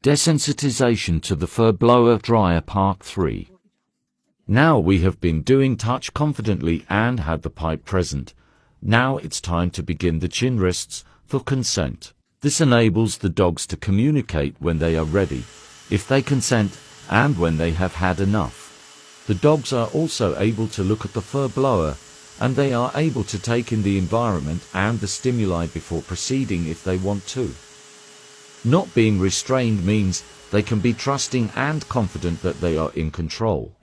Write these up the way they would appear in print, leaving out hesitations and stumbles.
Desensitization to the fur blower dryer Part 3. Now we have been doing touch confidently and had the pipe present. Now it's time to begin the chin rests for consent. This enables the dogs to communicate when they are ready, if they consent, and when they have had enough. The dogs are also able to look at the fur blower, and they are able to take in the environment and the stimuli before proceeding if they want to. Not being restrained means they can be trusting and confident that they are in control.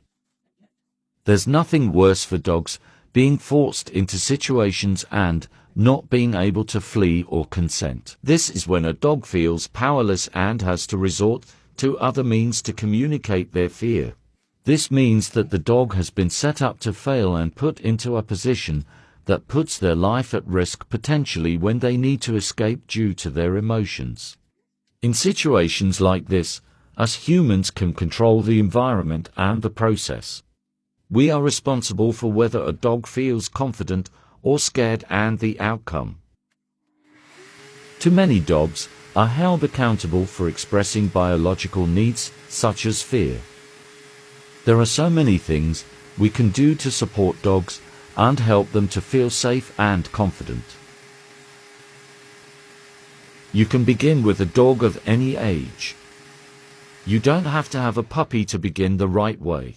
There's nothing worse for dogs being forced into situations and not being able to flee or consent. This is when a dog feels powerless and has to resort to other means to communicate their fear. This means that the dog has been set up to fail and put into a position that puts their life at risk potentially when they need to escape due to their emotions. In situations like this, us humans can control the environment and the process. We are responsible for whether a dog feels confident or scared and the outcome. Too many dogs are held accountable for expressing biological needs, such as fear. There are so many things we can do to support dogs and help them to feel safe and confident. You can begin with a dog of any age. You don't have to have a puppy to begin the right way.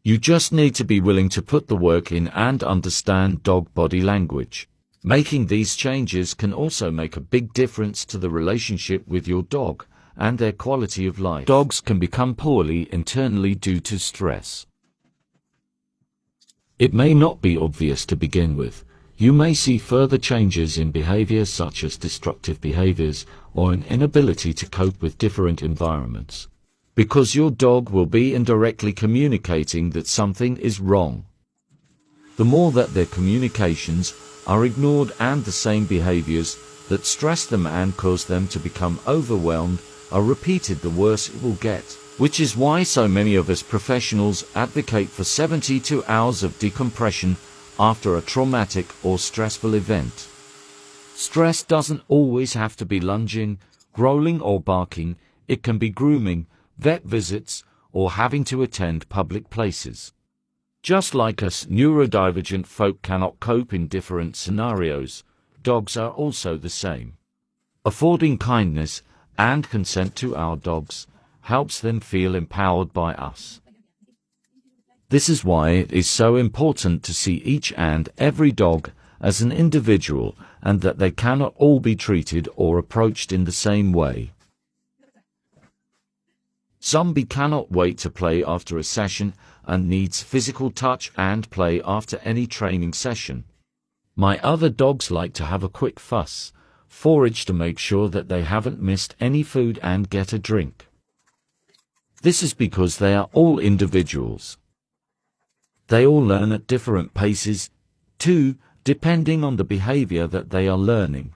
You just need to be willing to put the work in and understand dog body language. Making these changes can also make a big difference to the relationship with your dog and their quality of life. Dogs can become poorly internally due to stress. It may not be obvious to begin with. You may see further changes in behavior such as destructive behaviors or an inability to cope with different environments, because your dog will be indirectly communicating that something is wrong. The more that their communications are ignored and the same behaviors that stress them and cause them to become overwhelmed are repeated, the worse it will get, which is why so many of us professionals advocate for 72 hours of decompression after a traumatic or stressful event. Stress doesn't always have to be lunging, growling or barking. It can be grooming, vet visits, or having to attend public places. Just like us neurodivergent folk cannot cope in different scenarios, dogs are also the same. Affording kindness and consent to our dogs helps them feel empowered by us. This is why it is so important to see each and every dog as an individual and that they cannot all be treated or approached in the same way. Zombie cannot wait to play after a session and needs physical touch and play after any training session. My other dogs like to have a quick fuss, forage to make sure that they haven't missed any food and get a drink. This is because they are all individuals. They all learn at different paces, too, depending on the behavior that they are learning.